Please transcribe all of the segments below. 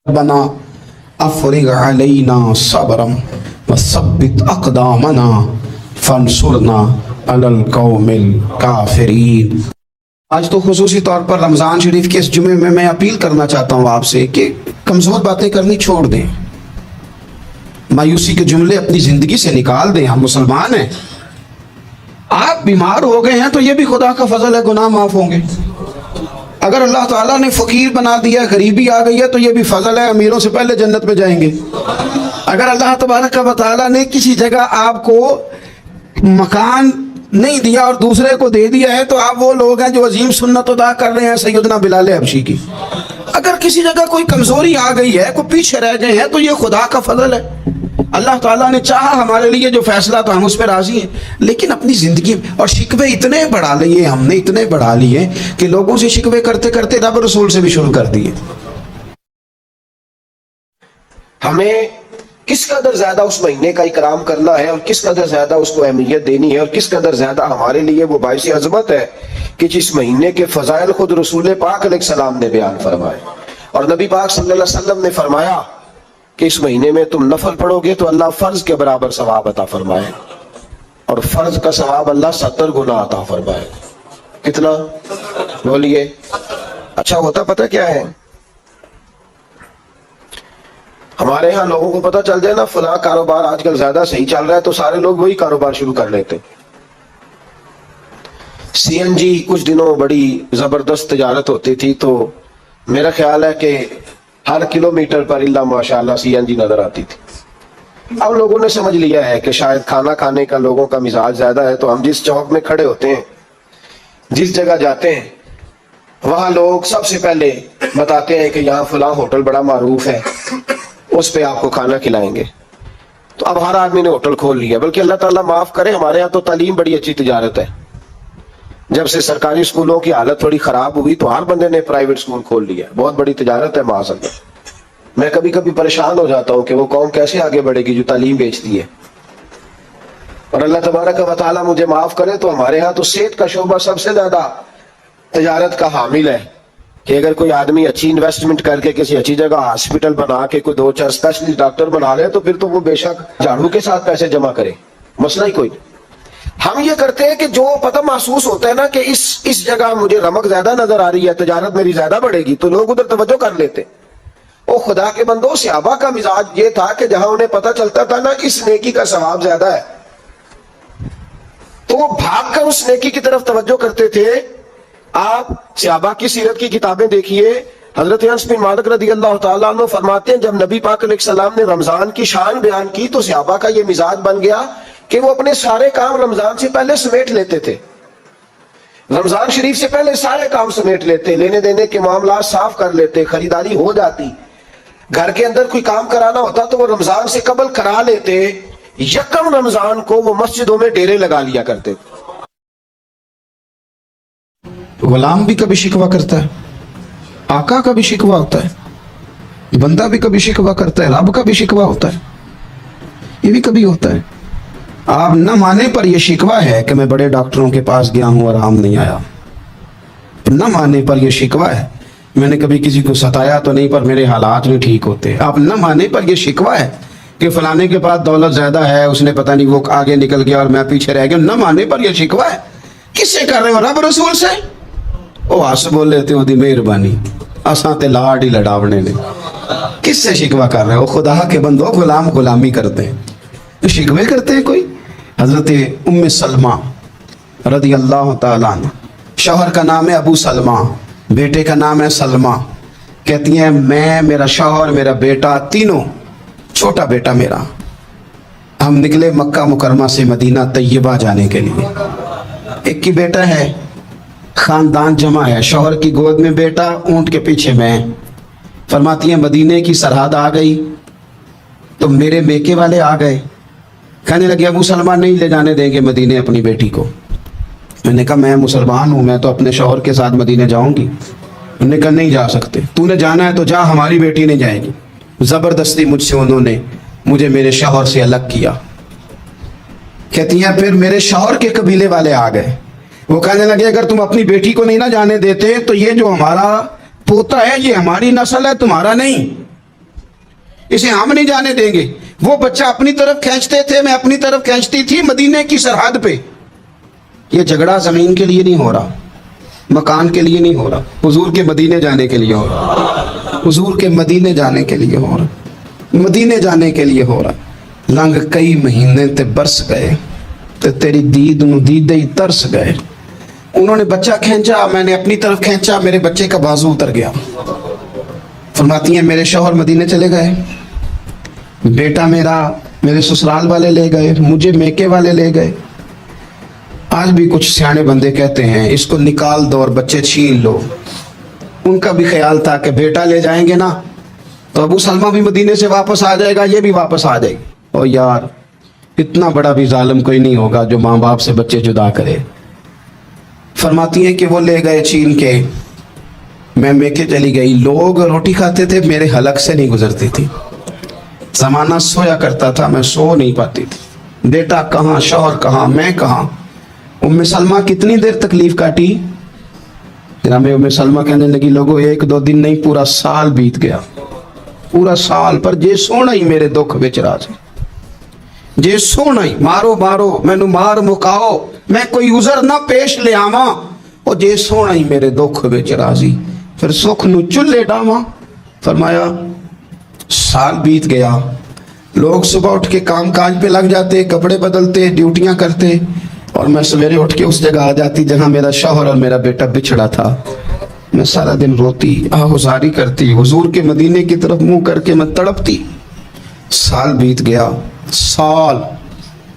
ربنا افرغ علینا صبرا وثبت اقدامنا فانصرنا علی القوم الکافرین۔ آج تو خصوصی طور پر رمضان شریف کے اس جمعے میں اپیل کرنا چاہتا ہوں آپ سے کہ کمزور باتیں کرنی چھوڑ دیں، مایوسی کے جملے اپنی زندگی سے نکال دیں۔ ہم مسلمان ہیں، آپ بیمار ہو گئے ہیں تو یہ بھی خدا کا فضل ہے، گناہ معاف ہوں گے۔ اگر اللہ تعالیٰ نے فقیر بنا دیا، غریبی آ گئی ہے تو یہ بھی فضل ہے، امیروں سے پہلے جنت میں جائیں گے۔ اگر اللہ تبارک و تعالیٰ نے کسی جگہ آپ کو مکان نہیں دیا اور دوسرے کو دے دیا ہے تو آپ وہ لوگ ہیں جو عظیم سنت ادا کر رہے ہیں سیدنا بلال حبشی کی۔ اگر کسی جگہ کوئی کمزوری آ گئی ہے، کوئی پیچھے رہ گئے ہیں تو یہ خدا کا فضل ہے۔ اللہ تعالیٰ نے چاہا ہمارے لیے جو فیصلہ تو ہم اس پہ راضی ہیں، لیکن اپنی زندگی اور شکوے اتنے بڑھا لیے، ہم نے اتنے بڑھا لیے کہ لوگوں سے شکوے کرتے کرتے رب رسول سے بھی شروع کر دیے۔ ہمیں کس قدر زیادہ اس مہینے کا اکرام کرنا ہے اور کس قدر زیادہ اس کو اہمیت دینی ہے اور کس قدر زیادہ ہمارے لیے وہ باعث عظمت ہے کہ جس مہینے کے فضائل خود رسول پاک علیہ السلام نے بیان فرمائے۔ اور نبی پاک صلی اللہ علیہ وسلم نے فرمایا کہ اس مہینے میں تم نفل پڑھو گے تو اللہ فرض کے برابر ثواب عطا فرمائے، اور فرض کا ثواب اللہ 70 گنا عطا فرمائے۔ کتنا بولیے؟ اچھا ہوتا پتہ کیا ہے؟ ہمارے ہاں لوگوں کو پتہ چل جائے نا فلاں کاروبار آج کل زیادہ صحیح چل رہا ہے تو سارے لوگ وہی کاروبار شروع کر لیتے۔ سی این جی کچھ دنوں بڑی زبردست تجارت ہوتی تھی، تو میرا خیال ہے کہ ہر کلومیٹر پر اللہ ماشاءاللہ سی این جی نظر آتی تھی۔ اب لوگوں نے سمجھ لیا ہے کہ شاید کھانا کھانے کا لوگوں کا مزاج زیادہ ہے، تو ہم جس چوک میں کھڑے ہوتے ہیں، جس جگہ جاتے ہیں، وہاں لوگ سب سے پہلے بتاتے ہیں کہ یہاں فلاں ہوٹل بڑا معروف ہے، اس پہ آپ کو کھانا کھلائیں گے۔ تو اب ہر آدمی نے ہوٹل کھول لیا، بلکہ اللہ تعالیٰ معاف کرے، ہمارے یہاں تو تعلیم بڑی اچھی تجارت ہے۔ جب سے سرکاری اسکولوں کی حالت تھوڑی خراب ہوئی تو ہر بندے نے پرائیویٹ اسکول کھول لیا، بہت بڑی تجارت ہے معاذ اللہ۔ میں کبھی کبھی پریشان ہو جاتا ہوں کہ وہ قوم کیسے آگے بڑھے گی جو تعلیم بیچتی ہے۔ اور اللہ تبارک و تعالیٰ مجھے معاف کرے تو ہمارے ہاں تو صحت کا شعبہ سب سے زیادہ تجارت کا حامل ہے، کہ اگر کوئی آدمی اچھی انویسٹمنٹ کر کے کسی اچھی جگہ ہاسپٹل بنا کے کوئی 2-4 اسپیشلسٹ ڈاکٹر بنا لے تو پھر تو وہ بے شک جھاڑو کے ساتھ پیسے جمع کرے، مسئلہ ہی کوئی نہیں۔ ہم یہ کرتے ہیں کہ جو پتہ محسوس ہوتا ہے نا کہ اس جگہ مجھے رمق زیادہ نظر آ رہی ہے، تجارت میری زیادہ بڑھے گی، تو لوگ ادھر توجہ کر لیتے۔ او خدا کے بندو، صحابہ کا مزاج یہ تھا کہ جہاں انہیں پتہ چلتا تھا نا کہ اس نیکی کا ثواب زیادہ ہے تو وہ بھاگ کر اس نیکی کی طرف توجہ کرتے تھے۔ آپ صحابہ کی سیرت کی کتابیں دیکھیے، حضرت انس بن مالک رضی اللہ تعالیٰ عنہ فرماتے ہیں جب نبی پاک علیہ السلام نے رمضان کی شان بیان کی تو صحابہ کا یہ مزاج بن گیا کہ وہ اپنے سارے کام رمضان سے پہلے سمیٹ لیتے تھے، رمضان شریف سے پہلے سارے کام سمیٹ لیتے، لینے دینے کے معاملات صاف کر لیتے، خریداری ہو جاتی، گھر کے اندر کوئی کام کرانا ہوتا تو وہ رمضان سے قبل کرا لیتے، یکم رمضان کو وہ مسجدوں میں ڈیرے لگا لیا کرتے۔ غلام بھی کبھی شکوہ کرتا ہے، آقا کا بھی شکوہ ہوتا ہے، بندہ بھی کبھی شکوہ کرتا ہے، رب کا بھی شکوہ ہوتا ہے، یہ بھی کبھی ہوتا ہے۔ آپ نہ مانے پر یہ شکوہ ہے کہ میں بڑے ڈاکٹروں کے پاس گیا ہوں اور آرام نہیں آیا، نہ مانے پر یہ شکوہ ہے میں نے کبھی کسی کو ستایا تو نہیں پر میرے حالات نہیں ٹھیک ہوتے۔ آپ نہ مانے پر یہ شکوہ ہے کہ فلانے کے پاس دولت زیادہ ہے، اس نے پتہ نہیں وہ آگے نکل گیا اور میں پیچھے رہ گیا، نہ مانے پر یہ شکوہ ہے۔ کس سے کر رہے ہو؟ رب رسول سے؟ وہ ہس بول لیتے ہو دی مہربانی اساں تے لاڈ ہی لڑاونے نے، کس سے شکوہ کر رہے ہو؟ خدا کے بندو، غلام غلامی کرتے ہیں، شکوے کرتے ہیں کوئی؟ حضرت ام سلمہ رضی اللہ تعالیٰ عنہ، شوہر کا نام ہے ابو سلمہ، بیٹے کا نام ہے سلمہ، کہتی ہیں میں، میرا شوہر، میرا بیٹا، تینوں، چھوٹا بیٹا میرا، ہم نکلے مکہ مکرمہ سے مدینہ طیبہ جانے کے لیے۔ ایک ہی بیٹا ہے، خاندان جمع ہے، شوہر کی گود میں بیٹا، اونٹ کے پیچھے میں۔ فرماتی ہیں مدینے کی سرحد آ گئی تو میرے میکے والے آ گئے، کہنے لگے ابو سلمہ نہیں لے جانے دیں گے مدینے اپنی بیٹی کو۔ میں نے کہا میں مسلمان ہوں، میں تو اپنے شوہر کے ساتھ مدینے جاؤں گی۔ انہوں نے کہا نہیں جا سکتے، تو نے جانا ہے تو جا، ہماری بیٹی نہیں جائے گی۔ زبردستی مجھ سے انہوں نے مجھے میرے شوہر سے الگ کیا۔ کہتی ہیں پھر میرے شوہر کے قبیلے والے آ گئے، وہ کہنے لگے اگر تم اپنی بیٹی کو نہیں نہ جانے دیتے تو یہ جو ہمارا پوتا ہے یہ ہماری نسل ہے، تمہارا نہیں۔ इसे हम नहीं जाने देंगे। वो बच्चा अपनी तरफ खींचते थे, मैं अपनी तरफ खींचती थी, मदीने की सरहद पे। ये झगड़ा जमीन के लिए नहीं हो रहा, मकान के लिए नहीं हो रहा, हुजूर के मदीने जाने के लिए हो रहा, हुजूर के मदीने जाने के लिए हो रहा, मदीने जाने के लिए हो रहा। लंघ कई महीने ते बरस गए ते तेरी दीद नू दीदे ही तरस गए। उन्होंने बच्चा खींचा, मैंने अपनी तरफ खींचा, मेरे बच्चे का बाजू उतर गया। फरमाती हैं मेरे शौहर मदीने चले गए, बेटा मेरा मेरे ससुराल वाले ले गए, मुझे मेके वाले ले गए। आज भी कुछ सियाने बंदे कहते हैं इसको निकाल दो और बच्चे छीन लो। उनका भी ख्याल था कि बेटा ले जाएंगे ना तो अबू सलमा भी मदीने से वापस आ जाएगा, ये भी वापस आ जाएगी। और यार इतना बड़ा भी जालिम कोई नहीं होगा जो माँ बाप से बच्चे जुदा करे। फरमाती हैं कि वो ले गए छीन के, मैं मेके चली गई। लोग रोटी खाते थे, मेरे हलक से नहीं गुजरती थी। जमाना सोया करता था, मैं सो नहीं पाती थी। बेटा कहाँ, शौहर कहाँ, मैं कहाँ। उम्मे सलमा कितनी देर तकलीफ काटी। जनाब उम्मे सलमा कहने लगी लोगों 1-2 दिन नहीं, पूरा साल बीत गया, पूरा साल। पर जे सोना ही मेरे दुख विच राज, जे सोना ही मारो मारो मैनू मार मुकाओ, मैं कोई उजर ना पेश ले आवा, और जे सोना ही मेरे दुख विच राजी, फिर सुख नू चुल्ले डावा। फरमाया साल बीत गया, लोग सुबह उठ के काम काज पे लग जाते, कपड़े बदलते, ड्यूटियां करते, और मैं सवेरे उठ के उस जगह आ जाती जहां मेरा शौहर और मेरा बेटा बिछड़ा था। मैं सारा दिन रोती, आहुजारी करती, हुजूर के मदीने की तरफ मुंह करके मैं तड़पती। साल बीत गया, साल,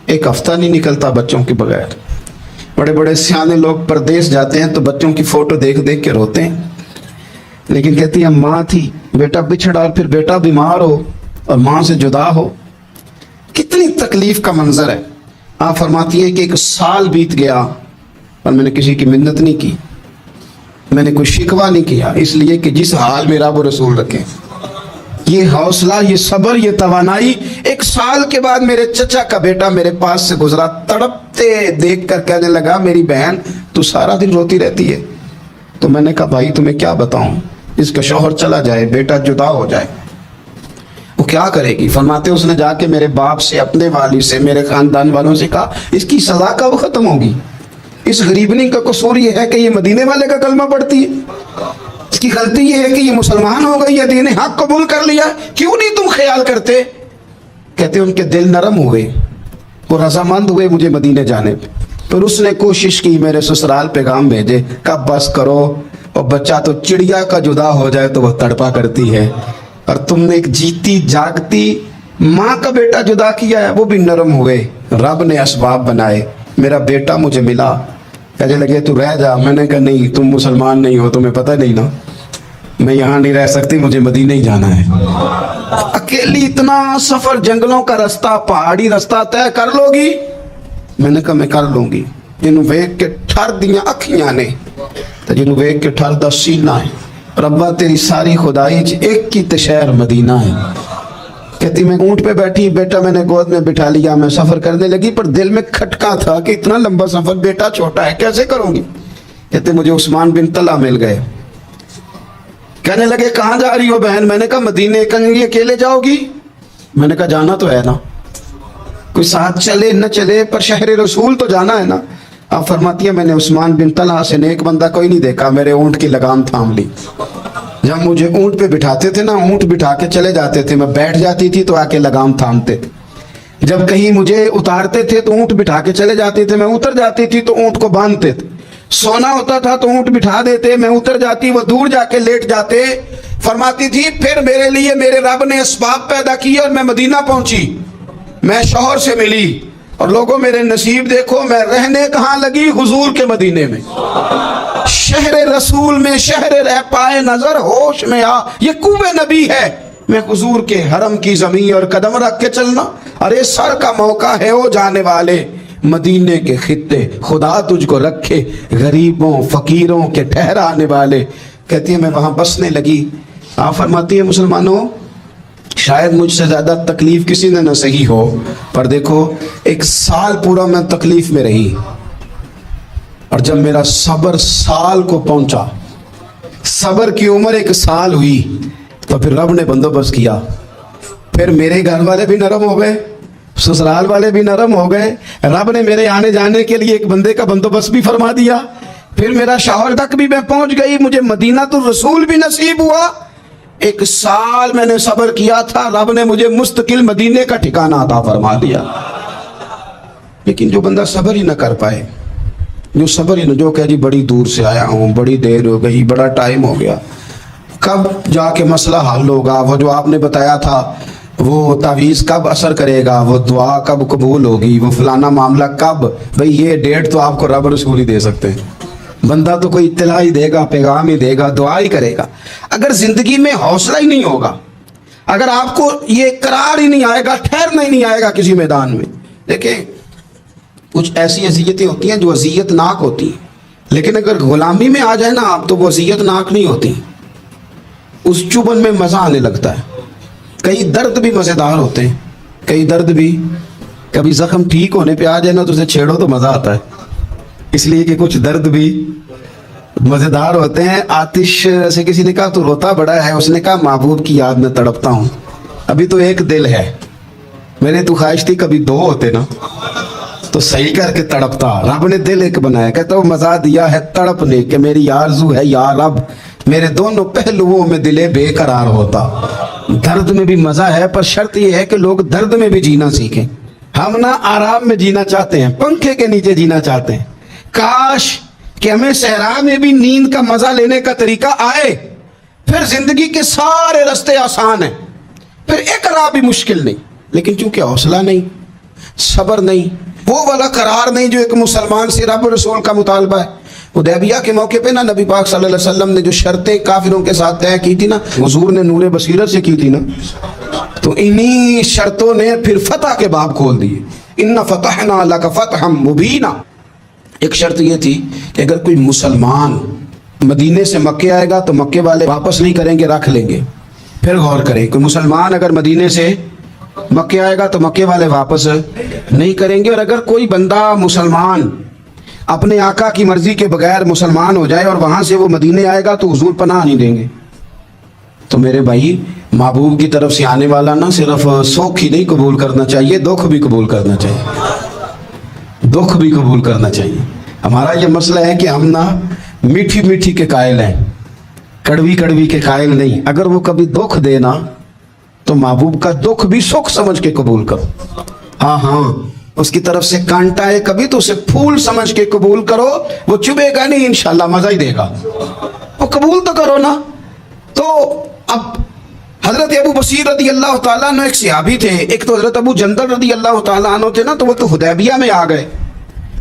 एक हफ्ता नहीं निकलता बच्चों के बगैर। बड़े बड़े सियाने लोग परदेश जाते हैं तो बच्चों की फोटो देख देख के रोते हैं, लेकिन कहती है माँ थी, बेटा बिछड़ा और फिर बेटा बीमार हो और माँ से जुदा हो, कितनी तकलीफ का मंजर है। आप फरमाती है कि 1 साल बीत गया और मैंने किसी की मिन्नत नहीं की, मैंने कोई शिकवा नहीं किया, इसलिए कि जिस हाल में रब रसूल रखे। ये हौसला, ये सब्र, ये तवानाई। 1 साल के बाद मेरे चचा का बेटा मेरे पास से गुजरा, तड़पते देख कर कहने लगा मेरी बहन तू सारा दिन रोती रहती है। तो मैंने कहा भाई तुम्हें क्या बताऊं, इसका शौहर चला जाए, बेटा जुदा हो जाए, वो क्या करेगी। फरमाते उसने जाके मेरे बाप से, अपने वाली से, मेरे खानदान वालों से कहा इसकी सजा कब खत्म होगी। इस गरीबनी का कसूर ये है कि ये मदीने वाले का कलमा पढ़ती है, इसकी गलती ये है कि ये मुसलमान हो गई है, दीन हक कबूल कर लिया, क्यों नहीं तुम ख्याल करते। कहते उनके दिल नरम हुए, वो रजामंद हुए मुझे मदीने जाने पे। फिर उसने कोशिश की मेरे ससुराल पैगाम भेजे, कब बस करो, और बच्चा तो चिड़िया का जुदा हो जाए तो वह तड़पा करती है, और तुमने एक जीती जागती माँ का बेटा जुदा किया है। वो भी नरम हुए, रब ने असबाब बनाए, मेरा बेटा मुझे मिला। कहने लगे तू रह जा। मैंने कहा नहीं, तुम मुसलमान नहीं हो, तुम्हें पता नहीं ना, मैं यहाँ नहीं रह सकती, मुझे मदीने ही जाना है। अकेली इतना सफर, जंगलों का रास्ता, पहाड़ी रास्ता तय कर लोगी। मैंने कहा मैं कर लूंगी। जिन्हों वेख के ठर दियां अखियां ने तो जिन्हों वेख के ठर दा सीना है। रब्बा तेरी सारी खुदाई च एक ही ते शहर मदीना है। कहती मैं ऊंट पे बैठी, बेटा मैंने गोद में बिठा लिया, मैं सफर करने लगी, पर दिल में खटका था कि इतना लंबा सफर, बेटा छोटा है, कैसे करूंगी। कहते मुझे उस्मान बिन तला मिल गए, कहने लगे कहाँ जा रही हो बहन। मैंने कहा मदीने। कहने अकेले जाओगी। मैंने कहा जाना तो है ना, कोई साथ चले न चले पर शहर रसूल तो जाना है ना। आप फरमाती है मैंने उस्मान बिन तला से नेक बंदा कोई नहीं देखा, मेरे ऊंट की लगाम थाम ली। जब मुझे ऊंट पे बिठाते थे ना, ऊंट बिठा के चले जाते थे, मैं बैठ जाती थी तो आके लगाम थामते थे। जब कहीं मुझे उतारते थे तो ऊंट बिठा के चले जाते थे, मैं उतर जाती थी तो ऊंट को बांधते थे। सोना होता था तो ऊंट बिठा देते, मैं उतर जाती, वो दूर जाके लेट जाते। फरमाती थी फिर मेरे लिए मेरे रब ने असबाब पैदा किए और मैं मदीना पहुंची, मैं शौहर से मिली, और लोगों मेरे नसीब देखो, मैं रहने कहाँ लगी, हुजूर के मदीने में, शहर रसूल में, शहर रह पाए नजर होश में आ, ये कुवे नबी है। मैं हुजूर के हरम की जमीन और कदम रख के चलना, अरे सर का मौका है ओ जाने वाले, मदीने के खित्ते खुदा तुझको रखे, गरीबों फकीरों के ठहराने वाले। कहती है मैं वहां बसने लगी। आप फरमाती है मुसलमानों शायद मुझसे ज्यादा तकलीफ किसी ने न सही हो, पर देखो 1 साल पूरा मैं तकलीफ में रही, और जब मेरा सब्र साल को पहुंचा, सब्र की उम्र 1 साल हुई, तो फिर रब ने बंदोबस्त किया। फिर मेरे घर वाले भी नरम हो गए, ससुराल वाले भी नरम हो गए, रब ने मेरे आने जाने के लिए एक बंदे का बंदोबस्त भी फरमा दिया, फिर मेरा शौहर तक भी मैं पहुंच गई, मुझे मदीना तो रसूल भी नसीब हुआ। 1 साल मैंने सब्र किया था, रब ने मुझे मुस्तकिल मदीने का ठिकाना अता फरमा दिया। लेकिन जो बंदा सब्र ही न कर पाए, जो सब्र ही न, जो कहे जी बड़ी दूर से आया हूँ, बड़ी देर हो गई, बड़ा टाइम हो गया, कब जाके मसला हल होगा, वो जो आपने बताया था वो तावीज़ कब असर करेगा, वो दुआ कब कबूल होगी, वो फलाना मामला कब, भाई ये डेट तो आपको रब रसूल ही दे सकते हैं। बंदा तो कोई इत्तला ही देगा, पैगाम ही देगा, दुआ ही करेगा। अगर जिंदगी में हौसला ही नहीं होगा, अगर आपको ये करार ही नहीं आएगा, ठहरना ही नहीं आएगा किसी मैदान में। देखें, कुछ ऐसी अज़ियतें होती हैं जो अज़ियतनाक होती हैं, लेकिन अगर गुलामी में आ जाए ना आप, तो वो अज़ियतनाक नहीं होती, उस चुभन में मज़ा आने लगता है। कई दर्द भी मज़ेदार होते हैं, कई दर्द भी, कभी ज़ख्म ठीक होने पे आ जाए ना तो उसे छेड़ो तो मज़ा आता है, इसलिए कि कुछ दर्द भी मज़ेदार होते हैं। आतिश से किसी ने कहा तू रोता बड़ा है, उसने कहा महबूब की याद में तड़पता हूँ, अभी तो एक दिल है, मैंने तो ख्वाहिश थी कभी 2 होते ना तो सही करके तड़पता। रब ने दिल एक बनाया, कहता वो मज़ा दिया है तड़पने के, मेरी आरज़ू है या रब मेरे दोनों पहलुओं में दिले बेकरार होता। दर्द में भी मज़ा है, पर शर्त यह है कि लोग दर्द में भी जीना सीखें। हम ना आराम में जीना चाहते हैं, पंखे के नीचे जीना चाहते हैं। काश कि हमें सहरा में भी नींद का मज़ा लेने का तरीका आए, फिर जिंदगी के सारे रास्ते आसान हैं, फिर एक राह भी मुश्किल नहीं। लेकिन चूंकि हौसला नहीं, सब्र नहीं, वो वाला करार नहीं जो एक मुसलमान से रब रसूल का मुतालबा है। हुदैबिया के मौके पे ना नबी पाक सल्लल्लाहु अलैहि वसल्लम ने जो शर्तें काफिरों के साथ तय की थी ना, हुजूर ने नूरे बसीरत से की थी ना, तो इन्हीं शर्तों ने फिर फतह के बाब खोल दिए। इन्ना फतहना लका फतहम मुबीना। एक शर्त ये थी कि अगर कोई मुसलमान मदीने से मक्के आएगा तो मक्के वाले वापस नहीं करेंगे, रख लेंगे। फिर गौर करें, कोई मुसलमान अगर मदीने से मक्के आएगा तो मक्के वाले वापस नहीं करेंगे, और अगर कोई बंदा मुसलमान अपने आका की मर्जी के बगैर मुसलमान हो जाए और वहां से वो मदीने आएगा तो हुजूर पनाह नहीं देंगे। तो मेरे भाई, महबूब की तरफ से आने वाला ना सिर्फ सुख ही नहीं कबूल करना चाहिए, दुख भी कबूल करना चाहिए, दुख भी कबूल करना चाहिए। हमारा ये मसला है कि हम ना मीठी मीठी के कायल हैं, कड़वी कड़वी के कायल नहीं। अगर वो कभी दुख देना तो महबूब का दुख भी सुख समझ के कबूल करो। हाँ हाँ, उसकी तरफ से कांटा है कभी तो उसे फूल समझ के कबूल करो, वो चुभेगा नहीं, इंशाल्लाह मजा ही देगा, वो कबूल तो करो ना। तो अब हजरत अबू बसीर रदी अल्लाह ताला अन्हु एक सहाबी थे, एक तो हजरत अबू जंदल रदी अल्लाह ताला अन्हु थे ना, तो वो तो हुदैबिया में आ गए,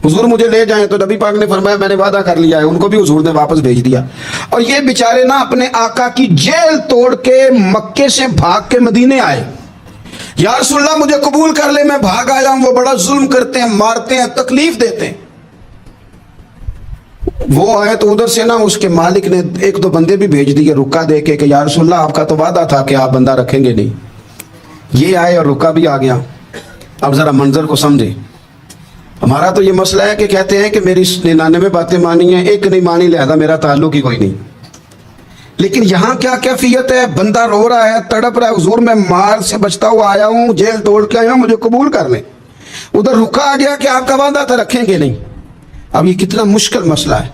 हुजूर मुझे ले जाएं, तो नबी पाक ने फरमाया मैंने वादा कर लिया है, उनको भी हुजूर ने वापस भेज दिया। और ये बेचारे ना अपने आका की जेल तोड़ के मक्के से भाग के मदीने आए। या रसूलल्लाह मुझे कबूल कर ले, मैं भाग आया हूं, वो बड़ा जुल्म करते हैं, मारते हैं, तकलीफ देते हैं। वो आए तो उधर से ना उसके मालिक ने 1-2 बंदे भी भेज दिए रुका दे के कि या रसूलल्लाह आपका तो वादा था कि आप बंदा रखेंगे नहीं। ये आए और रुका भी आ गया। अब जरा मंजर को समझे। हमारा तो ये मसला है कि कहते हैं कि मेरी 99 बातें मानी हैं, एक नहीं मानी, लिहाजा मेरा ताल्लुक ही कोई नहीं। लेकिन यहाँ क्या कैफियत है, बंदा रो रहा है, तड़प रहा है, हुजूर मैं मार से बचता हुआ आया हूँ, जेल तोड़ के आया हूँ, मुझे कबूल कर लें। उधर रुका आ गया कि आपका वादा था रखेंगे नहीं। अब ये कितना मुश्किल मसला है,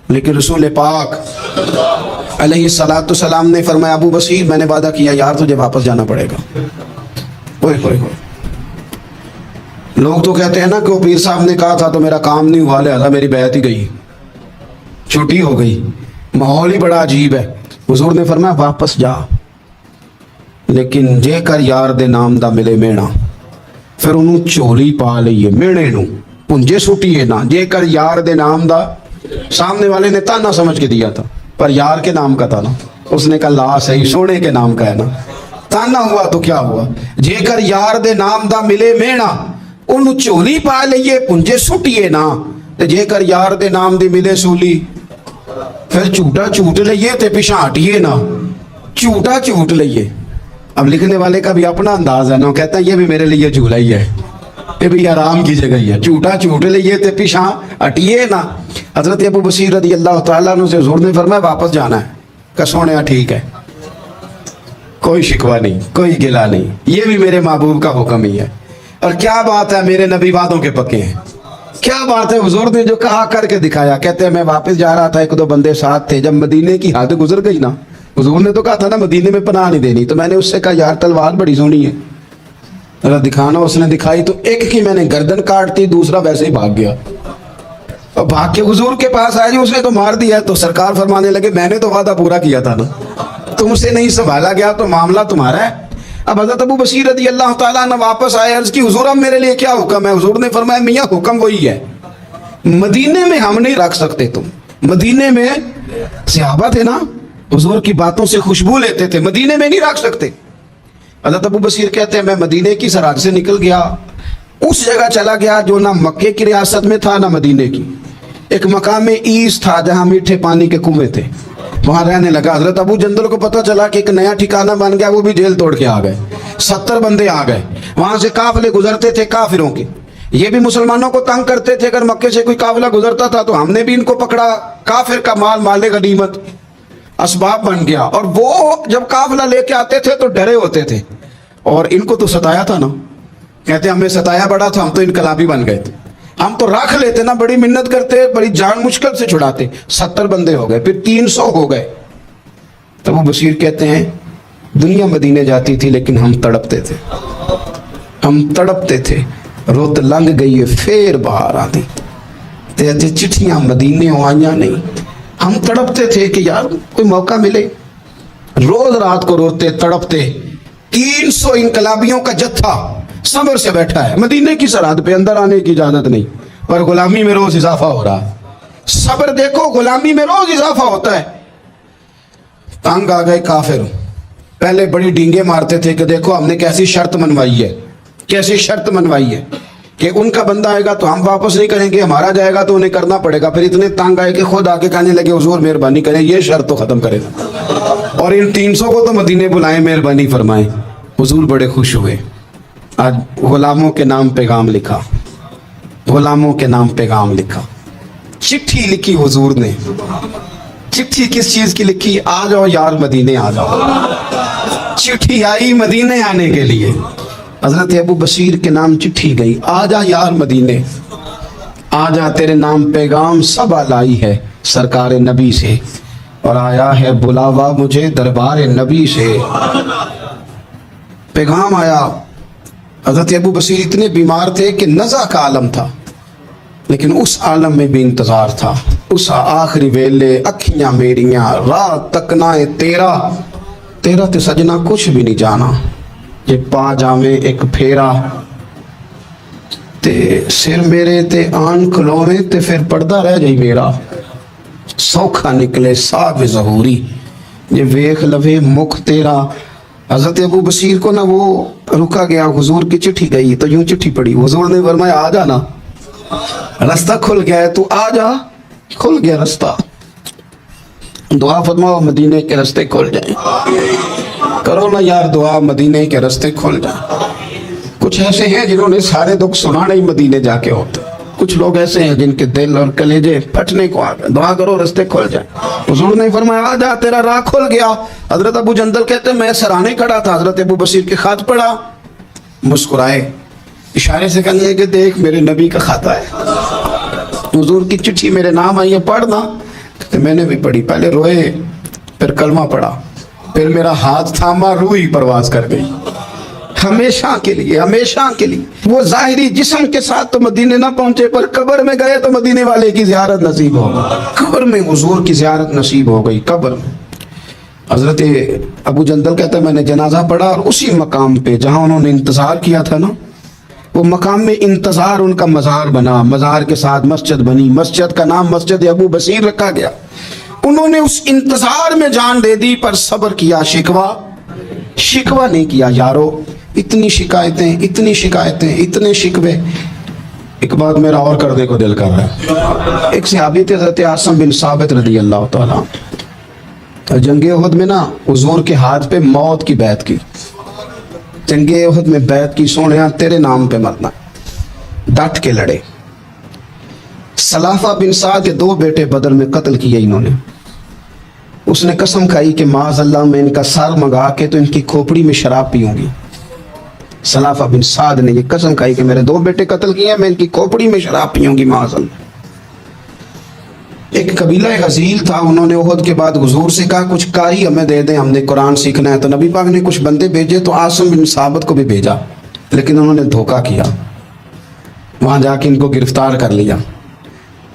लेकिन रसूल पाक अलैहिस्सलातु सलाम ने फरमाया अबू बसीर मैंने वादा किया यार तुझे वापस जाना पड़ेगा। ओए होए होए, लोग तो कहते हैं ना कि वो पीर साहब ने कहा था तो मेरा काम नहीं हुआ, लिहाजा मेरी बैत ही गई, छुट्टी हो गई, माहौल ही बड़ा अजीब है। हुजूर ने फरमाया वापस जा, लेकिन जेकर यार दे नाम दा मिले मेणा, फिर उन्होंने झोली पा लईए, मेणे नू पुंजे सुटिए ना। जेकर यार दे नाम दा, सामने वाले ने ताना समझ के दिया था पर यार के नाम का था ना, उसने कहा ला सही सोने के नाम का है ना, ताना हुआ तो क्या हुआ। जेकर यार दे नाम दा मिले मेणा, उन्होंने झोली पा लईए पुंजे सुटिए ना, ते जेकर यार दे नाम दी मिले सूली, फिर झूठा झूठ लइए ते पिछा हटिए ना, झूठा झूठ लइए। अब लिखने वाले का भी अपना अंदाज है ना, कहता है ये भी मेरे लिए झूला ही है, ये भी आराम की जगह ही है, झूठा झूठ लइए ते पिछा हटिए ना। हजरत अबू बसीर रदी अल्लाह ताला अन्हु से हुजूर ने फरमाया वापस जाना है। कहा सोने ठीक है, कोई शिकवा नहीं, कोई गिला नहीं, ये भी मेरे महबूब का हुक्म ही है। और क्या बात है, मेरे नबी वादों के पक्के हैं। क्या बात है, हुजूर ने जो कहा करके दिखाया। कहते हैं मैं वापस जा रहा था, एक दो बंदे साथ थे, जब मदीने की हद गुजर गई ना, हुजूर ने तो कहा था ना मदीने में पनाह नहीं देनी, तो मैंने उससे कहा यार तलवार बड़ी सोहनी है, जरा दिखाना। उसने दिखाई तो एक की मैंने गर्दन काट दी, दूसरा वैसे ही भाग गया। और भाग के हुजूर के पास आया जी, उसने तो मार दिया। तो सरकार फरमाने लगे मैंने तो वादा पूरा किया था ना, तुमसे नहीं संभाला गया तो मामला तुम्हारा है। अब हज़रत अबू बशीर रज़ी अल्लाह ताला अन्हु वापस आए, अर्ज की हुजूर अब मेरे लिए क्या हुक्म है। हुजूर ने फरमाया मियाँ हुक्म वही है, मदीने में हम नहीं रख सकते तुम। मदीने में सहाबा थे ना, हुजूर की बातों से खुशबू लेते थे, मदीने में नहीं रख सकते। हज़रत अबू बशीर कहते हैं मैं मदीने की सरहद से निकल गया, उस जगह चला गया जो ना मक्के की रियासत में था ना मदीने की। एक मकाम ईस था जहाँ मीठे पानी के कुएं थे, वहां रहने लगा। हजरत अबू जंदल को पता चला कि एक नया ठिकाना बन गया, वो भी जेल तोड़ के आ गए। 70 बंदे आ गए, वहां से काफिले गुजरते थे काफिरों के, ये भी मुसलमानों को तंग करते थे। अगर मक्के से कोई काफिला गुजरता था तो हमने भी इनको पकड़ा, काफिर का माल माले गनीमत असबाब बन गया। और वो जब काफिला लेके आते थे तो डरे होते थे, और इनको तो सताया था ना। कहते हमें सताया बड़ा था, हम तो इनकलाबी बन गए थे, हम तो रख लेते ना, बड़ी मिन्नत करते, बड़ी जान मुश्किल से छुड़ाते। 70 बंदे हो गए, फिर 300 हो गए। तब वो बशीर कहते हैं दुनिया मदीने जाती थी लेकिन हम तड़पते थे, हम तड़पते थे। रुत लंघ गई है फिर बाहर आती, ते अजे चिट्ठियां मदीने आईया नहीं। हम तड़पते थे कि यार कोई मौका मिले, रोज रात को रोते तड़पते। 300 इनकलाबियों का जत्था सब्र से बैठा है मदीने की सरहद पे, अंदर आने की इजाजत नहीं, पर गुलामी में रोज इजाफा हो रहा है। सब्र देखो, गुलामी में रोज इजाफा होता है। तंग आ गए काफिर, पहले बड़ी डींगे मारते थे कि देखो हमने कैसी शर्त मनवाई है, कैसी शर्त मनवाई है कि उनका बंदा आएगा तो हम वापस नहीं करेंगे, हमारा जाएगा तो उन्हें करना पड़ेगा। फिर इतने तंग आए कि खुद आके कहने लगे हुजूर मेहरबानी करें, ये शर्त तो खत्म करेगा, और इन 300 को तो मदीने बुलाएं, मेहरबानी फरमाएं। हुजूर बड़े खुश हुए। आज गुलामों के नाम पैगाम लिखा, गुलामों के नाम पैगाम लिखा, चिट्ठी लिखी हुजूर ने। चिट्ठी किस चीज की लिखी? आ जाओ यार मदीने आ जाओ। चिट्ठी आई मदीने आने के लिए, हजरत अबू बशीर के नाम चिट्ठी गई, आ जा यार मदीने, आ जा तेरे नाम पैगाम सब लाई है सरकार नबी से, और आया है बुलावा मुझे दरबार नबी से। पैगाम आया। हजरत अबू बशीर इतने बीमार थे कि नज़ा का आलम था, लेकिन उस आलम में भी इंतजार था। उस आखिरी वेले अखियां मेरियां रात तक ना तेरा तेरा ते सजना कुछ भी नहीं जाना, जे पा जावे एक फेरा ते सिर मेरे ते आन खलोवे ते फिर पर्दा रह जाई मेरा, सौखा निकले साब ज़हूरी जे वेख लवे मुख तेरा। हजरत अबू बशीर को ना वो रुका गया, हुजूर की चिट्ठी गई तो यूं चिट्ठी पड़ी, हुजूर ने फरमाया आ जा ना, रास्ता खुल गया है, तू आ जा, खुल गया रास्ता। दुआ फरमाओ मदीने के रास्ते खुल जाए, करो ना यार दुआ मदीने के रास्ते खुल जाए। कुछ ऐसे हैं जिन्होंने सारे दुख सुनाने ही मदीने जाके होते, कुछ लोग ऐसे हैं जिनके दिल और कलेजे फटने को आ गए। दुआ करो रास्ते खुल जाए। हुजूर ने फरमाया आ जा, तेरा राह खुल गया। हजरत अबू जंदल कहते हैं मैं सराहने खड़ा था, हजरत अबू बशीर के खत पढ़ा, मुस्कुराए, इशारे से कहने कि देख मेरे नबी का खाता है, हुजूर की चिट्ठी मेरे नाम आई है, पढ़ना। तो मैंने भी पढ़ी, पहले रोए फिर कलमा पढ़ा, फिर मेरा हाथ थामा, रूह ही परवाज कर गई हमेशा के लिए, हमेशा के लिए। वो जाहिरी जिस्म के साथ तो मदीने ना पहुंचे, पर कब्र में गए तो मदीने वाले की ज़ियारत नसीब हो गई, कब्र में हुजूर की ज़ियारत नसीब हो गई कब्र में। हजरत अबू जंदल कहता है मैंने जनाजा पढ़ा, और उसी मकाम पे जहां उन्होंने इंतजार किया था ना, वो मकाम में इंतजार उनका मज़ार बना, मज़ार के साथ मस्जिद बनी, मस्जिद का नाम मस्जिद अबू बशीर रखा गया। उन्होंने उस इंतजार में जान दे दी, पर सब्र किया, शिकवा नहीं किया। यारो इतनी शिकायतें, इतनी शिकायतें, इतने शिकवे। एक बात मेरा और करने को दिल कर रहा है। एक सहाबी थे हज़रत आसिम बिन साबित रज़ी अल्लाह तआला, जंगे उहद में ना हुजूर के हाथ पे मौत की बैत की, जंगे उहद में बैत की, सोनिया तेरे नाम पे मरना, डट के लड़े। सलाफा बिन साद के 2 बेटे बदर में कत्ल किए इन्होंने। उसने कसम खाई कि माज़ अल्लाह मैं इनका सर मंगा के तो इनकी खोपड़ी में शराब पीऊंगी। सलाफा बिन साद ने ये कसम खाई कि मेरे 2 बेटे कत्ल किए, मैं इनकी खोपड़ी में शराब पीऊंगी माज़ अल्लाह। एक कबीला गजील था, उन्होंने ओहद के बाद हुजूर से कहा कुछ कारी हमें दे दें, हमने कुरान सीखना है। तो नबी पाक ने कुछ बंदे भेजे, तो आसिम बिन साबित को भी भेजा, लेकिन उन्होंने धोखा किया। वहां जाके इनको गिरफ्तार कर लिया।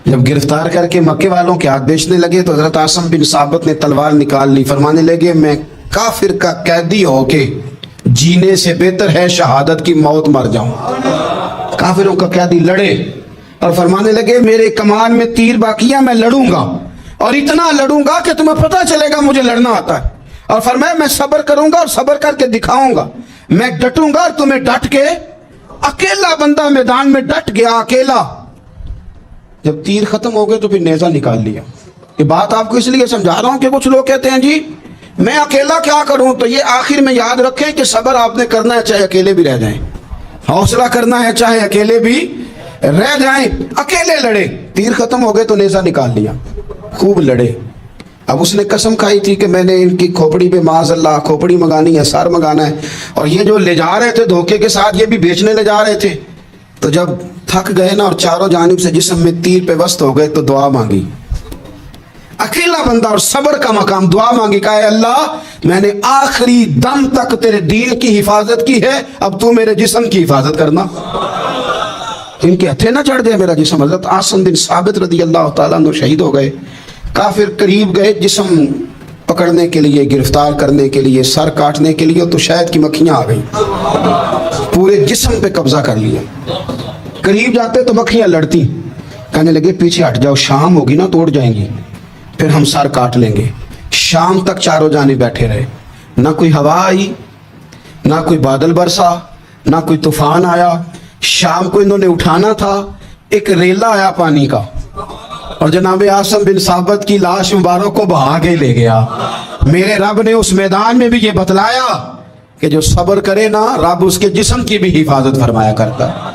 जब गिरफ्तार करके मक्के वालों के हाथ बेचने लगे तो हजरत आसिम बिन साबित ने तलवार निकाल ली। फरमाने लगे मैं काफिर का कैदी होके जीने से बेहतर है शहादत की मौत मर जाऊं। काफिरों का कैदी लड़े और फरमाने लगे मेरे कमान में तीर बाकी है, मैं लड़ूंगा और इतना लड़ूंगा कि तुम्हें पता चलेगा मुझे लड़ना आता है। और फरमाया मैं सब्र करूंगा और सब्र करके दिखाऊंगा, मैं डटूंगा और तुम्हें डट के, अकेला बंदा मैदान में डट गया अकेला। जब तीर खत्म हो गए तो फिर नेजा निकाल लिया। ये बात आपको इसलिए समझा रहा हूं कि कुछ लोग कहते हैं जी मैं अकेला क्या करूं, तो ये आखिर में याद रखें कि सब्र आपने करना है चाहे अकेले भी रह जाएं, हौसला करना है चाहे अकेले भी रह जाएं। अकेले लड़े, तीर खत्म हो गए तो नेजा निकाल लिया, खूब लड़े। अब उसने कसम खाई थी कि मैंने इनकी खोपड़ी पे माज़ अल्लाह खोपड़ी मंगानी है, सर मंगाना है। और ये जो ले जा रहे थे धोखे के साथ, ये भी बेचने ले जा रहे थे। तो जब थक गए ना और चारों जानिब से जिस्म में तीर पे वस्त हो गए तो दुआ मांगी। अकेला बंदा और सब्र का मकाम, दुआ मांगी, कहा अल्लाह मैंने आखिरी दम तक तेरे दीन की हिफाजत की है, अब तू मेरे जिस्म की हिफाजत करना। इनके हथे ना चढ़ जाए मेरा जिस्म। हज़रत आसिम बिन साबित रज़ी अल्लाह तआला अन्हु शहीद हो गए। काफिर करीब गए जिस्म पकड़ने के लिए, गिरफ्तार करने के लिए, सर काटने के लिए, तो शहद की मक्खियां आ गई, पूरे जिस्म पे कब्जा कर लिया। करीब जाते तो मक्खियां लड़ती, कहने लगे पीछे हट जाओ, शाम होगी ना तोड़ जाएंगी, फिर हम सर काट लेंगे। शाम तक चारों जाने बैठे रहे, ना कोई हवा आई, ना कोई बादल बरसा, ना कोई तूफान आया। शाम को इन्होंने उठाना था, एक रेला आया पानी का और जनाब आसिम बिन साबित की लाश मुबारक को बहा के ले गया। मेरे रब ने उस मैदान में भी ये बतलाया कि जो सब्र करे ना, रब उसके जिस्म की भी हिफाजत फरमाया करता है।